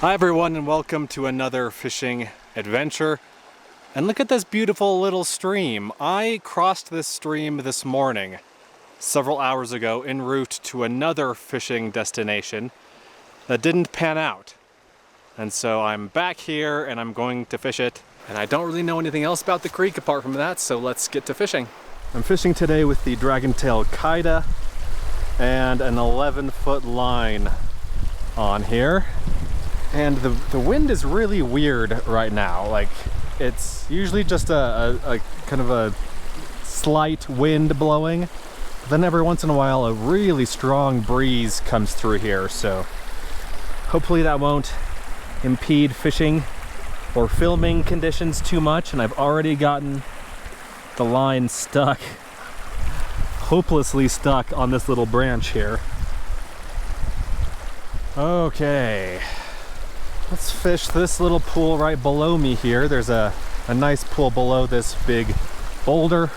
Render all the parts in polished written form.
Hi everyone and welcome to another fishing adventure. And look at this beautiful little stream. I crossed this stream this morning, several hours ago, en route to another fishing destination that didn't pan out. And so I'm back here and I'm going to fish it. And I don't really know anything else about the creek apart from that, so let's get to fishing. I'm fishing today with the Dragontail Kaida and an 11-foot line on here. And the wind is really weird right now. Like, it's usually just a kind of a slight wind blowing. But then every once in a while a really strong breeze comes through here, so hopefully that won't impede fishing or filming conditions too much. And I've already gotten the line stuck, hopelessly stuck on this little branch here. Okay. Let's fish this little pool right below me here. There's a nice pool below this big boulder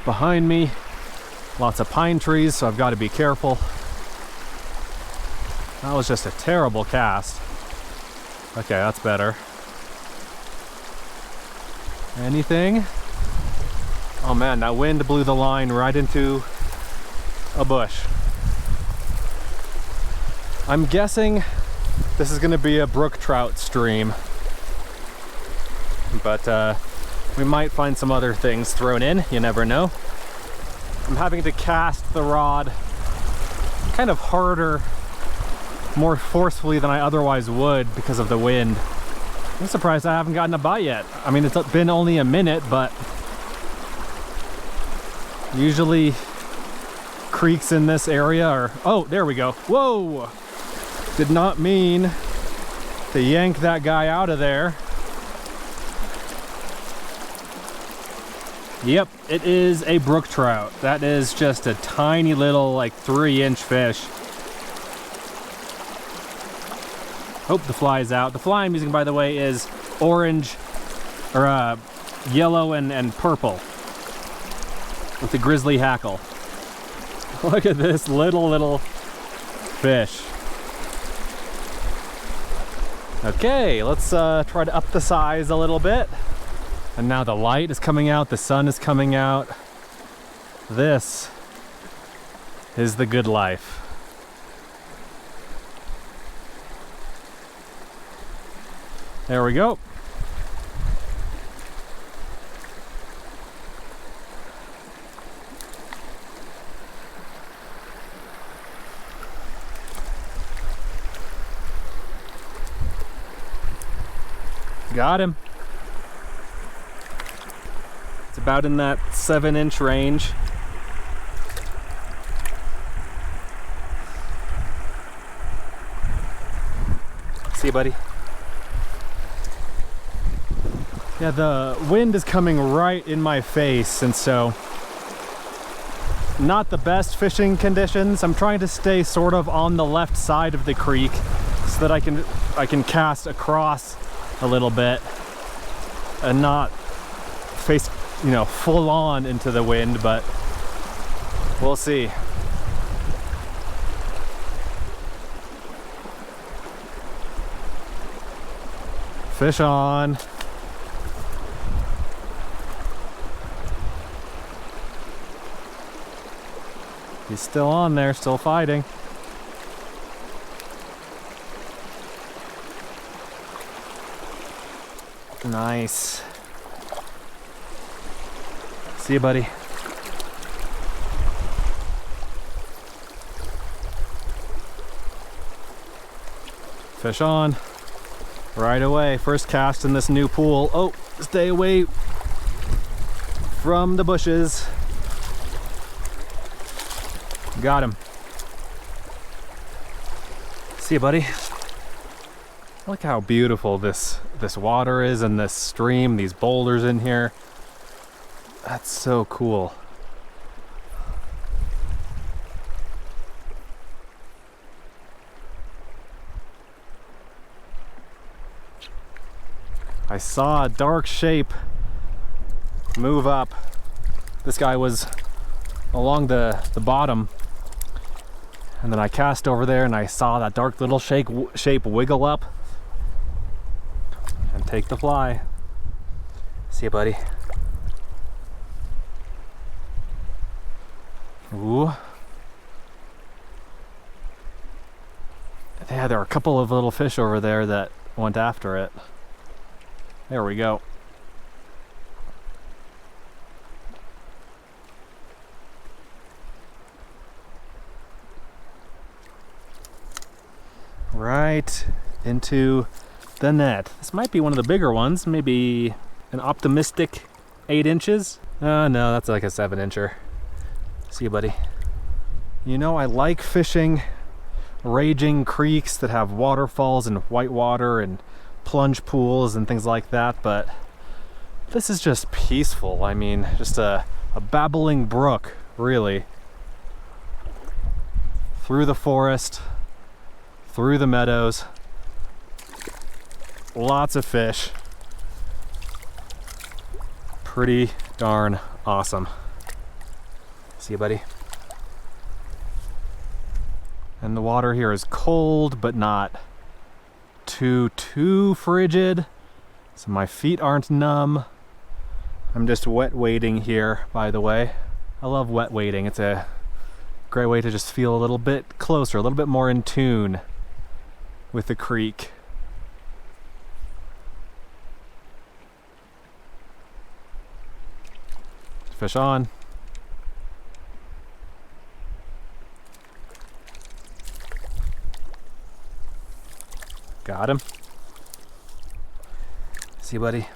behind me. Lots of pine trees, so I've got to be careful. That was just a terrible cast. Okay, that's better. Anything? Oh man, that wind blew the line right into a bush. I'm guessing this is going to be a brook trout stream, but we might find some other things thrown in, you never know. I'm having to cast the rod kind of harder, more forcefully than I otherwise would because of the wind. I'm surprised I haven't gotten a bite yet. I mean, it's been only a minute, but usually creeks in this area are... Oh, there we go. Whoa! Did not mean to yank that guy out of there. Yep, it is a brook trout. That is just a tiny little, like, 3-inch fish. Oh, the fly is out. The fly I'm using, by the way, is orange, or yellow and purple with the grizzly hackle. Look at this little fish. Okay, let's try to up the size a little bit. And now the light is coming out, the sun is coming out. This is the good life. There we go. Got him. It's about in that 7-inch range. See you, buddy. Yeah, the wind is coming right in my face, and so not the best fishing conditions. I'm trying to stay sort of on the left side of the creek so that I can cast across a little bit and not face, you know, full on into the wind, but we'll see. Fish on. He's still on there, still fighting. Nice. See you, buddy. Fish on. Right away. First cast in this new pool. Oh, stay away from the bushes. Got him. See you, buddy. Look how beautiful this water is and this stream, these boulders in here. That's so cool. I saw a dark shape move up. This guy was along the bottom, and then I cast over there and I saw that dark little shape wiggle up Take the fly. See you, buddy. Ooh. Yeah, there are a couple of little fish over there that went after it. There we go. Right into the net. This might be one of the bigger ones, maybe an optimistic 8 inches. No, that's like a 7-incher. See you, buddy. You know, I like fishing raging creeks that have waterfalls and white water and plunge pools and things like that, but this is just peaceful. I mean, just a babbling brook, really. Through the forest, through the meadows, lots of fish. Pretty darn awesome. See you, buddy. And the water here is cold, but not too frigid. So my feet aren't numb. I'm just wet wading here, by the way. I love wet wading. It's a great way to just feel a little bit closer, a little bit more in tune with the creek. Fish on. Got him. See you, buddy.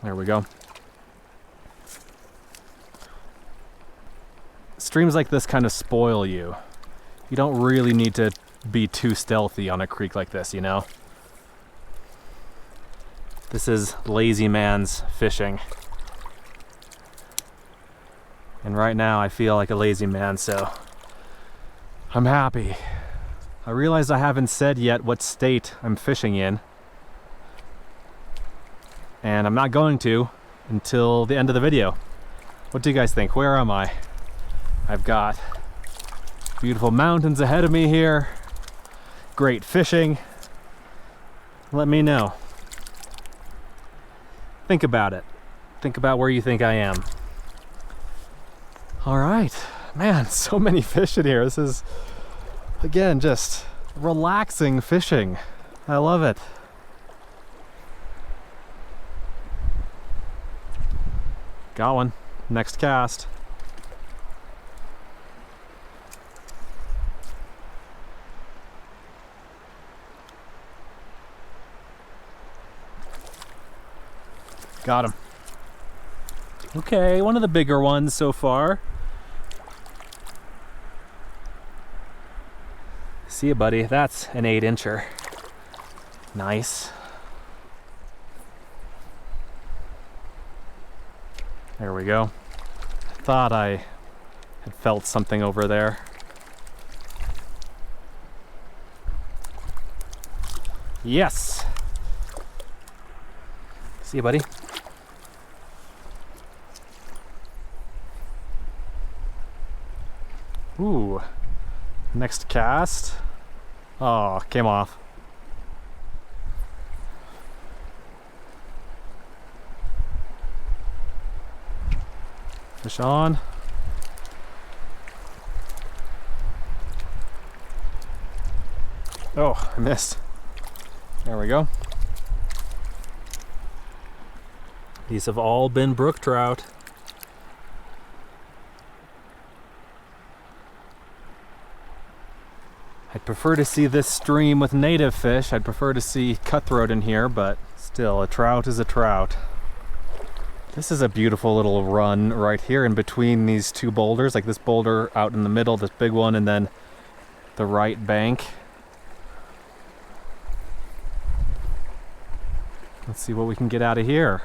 There we go. Streams like this kind of spoil you. You don't really need to be too stealthy on a creek like this, you know? This is lazy man's fishing. And right now I feel like a lazy man, so I'm happy. I realize I haven't said yet what state I'm fishing in. And I'm not going to until the end of the video. What do you guys think? Where am I? I've got beautiful mountains ahead of me here. Great fishing. Let me know. Think about it. Think about where you think I am. All right. Man, so many fish in here. This is, again, just relaxing fishing. I love it. Got one. Next cast. Got him. Okay, one of the bigger ones so far. See you, buddy. That's an 8-incher. Nice. There we go. I thought I had felt something over there. Yes! See you, buddy. Ooh. Next cast. Oh, came off. Fish on. Oh, I missed. There we go. These have all been brook trout. I'd prefer to see this stream with native fish. I'd prefer to see cutthroat in here, but still, a trout is a trout. This is a beautiful little run right here in between these two boulders, like this boulder out in the middle, this big one, and then the right bank. Let's see what we can get out of here.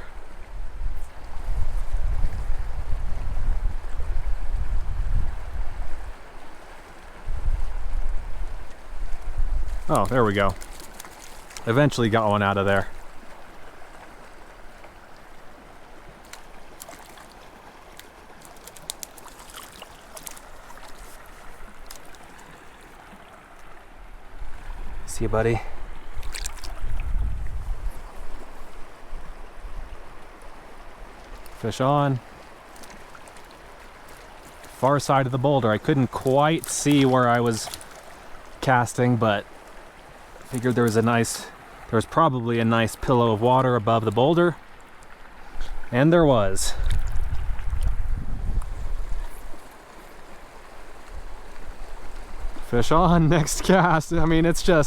Oh, there we go. Eventually got one out of there. See you, buddy. Fish on. Far side of the boulder. I couldn't quite see where I was casting, but figured there was probably a nice pillow of water above the boulder. And there was. Fish on, next cast. I mean, it's I'm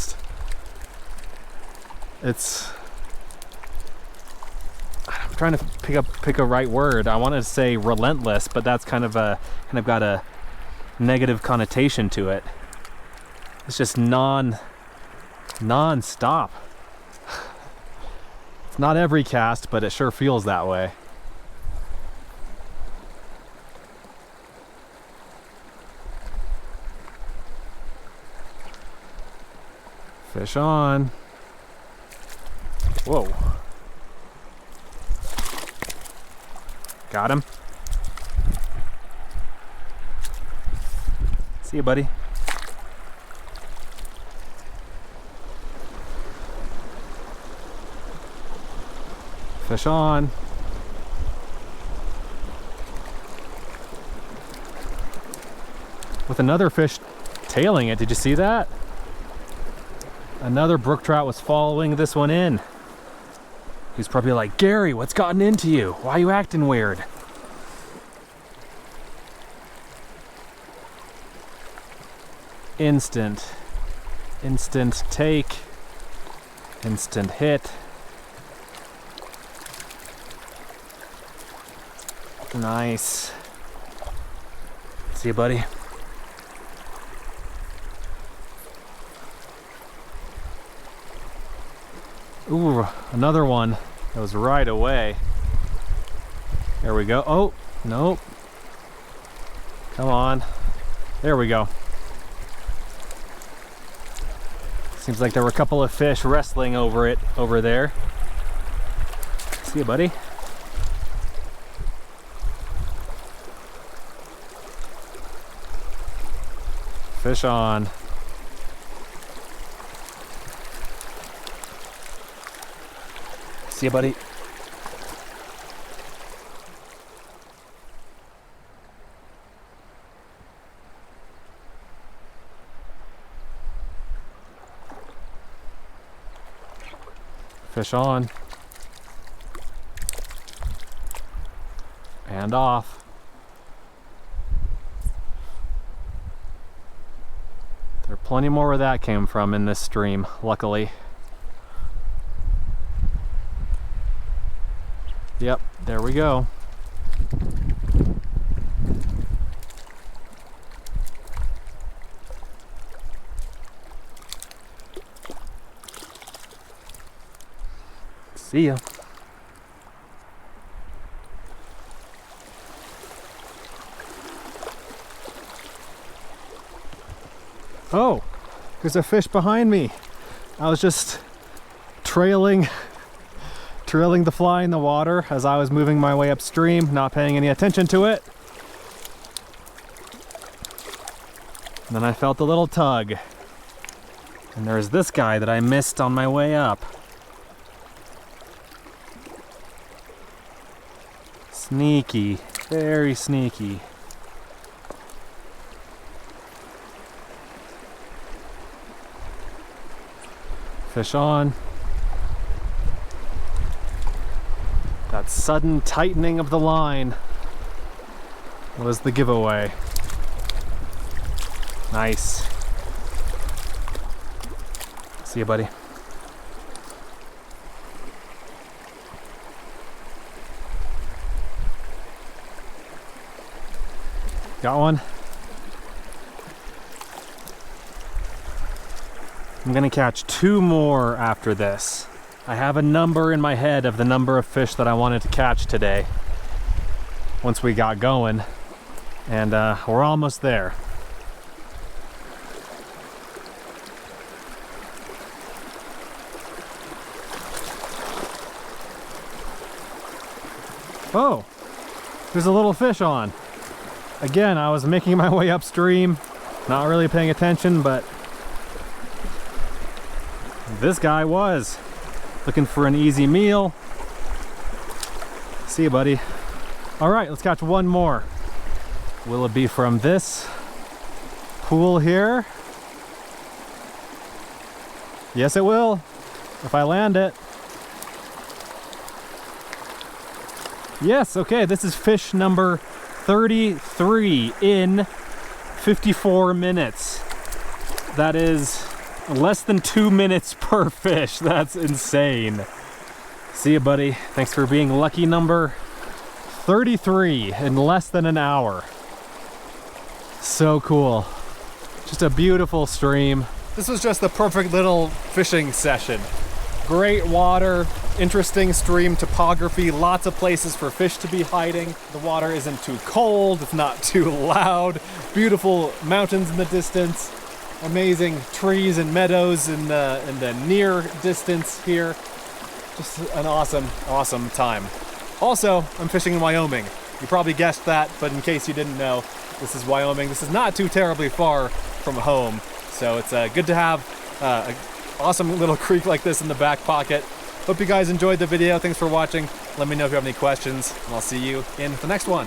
trying to pick a right word. I want to say relentless, but that's kind of got a negative connotation to it. It's just non-stop. It's not every cast, but it sure feels that way. Fish on. Whoa. Got him. See you, buddy. Fish on. With another fish tailing it. Did you see that? Another brook trout was following this one in. He's probably like, Gary, what's gotten into you? Why are you acting weird? Instant take, instant hit. Nice. See you, buddy. Ooh, another one. That was right away. There we go. Oh, nope. Come on. There we go. Seems like there were a couple of fish wrestling over it over there. See you, buddy. Fish on. See you, buddy. Fish on. And off. There are plenty more where that came from in this stream, luckily. Yep, there we go. See ya. Oh, there's a fish behind me. I was just trailing the fly in the water as I was moving my way upstream, not paying any attention to it. And then I felt a little tug. And there's this guy that I missed on my way up. Sneaky, very sneaky. Fish on. That sudden tightening of the line was the giveaway. Nice. See you, buddy. Got one. I'm gonna catch 2 more after this. I have a number in my head of the number of fish that I wanted to catch today once we got going, and we're almost there. Oh, there's a little fish on. Again, I was making my way upstream, not really paying attention, but This guy was looking for an easy meal. See you, buddy. All right, let's catch one more. Will it be from this pool here? Yes, it will, if I land it. Yes, okay, this is fish number 33 in 54 minutes. That is less than 2 minutes per fish. That's insane. See you, buddy. Thanks for being lucky number 33 in less than an hour. So cool. Just a beautiful stream. This was just the perfect little fishing session. Great water, interesting stream topography, lots of places for fish to be hiding. The water isn't too cold, it's not too loud. Beautiful mountains in the distance. Amazing trees and meadows in the near distance here. Just an awesome, awesome time. Also, I'm fishing in Wyoming. You probably guessed that, but in case you didn't know, this is Wyoming. This is not too terribly far from home, so it's good to have an awesome little creek like this in the back pocket. Hope you guys enjoyed the video. Thanks for watching. Let me know if you have any questions, and I'll see you in the next one.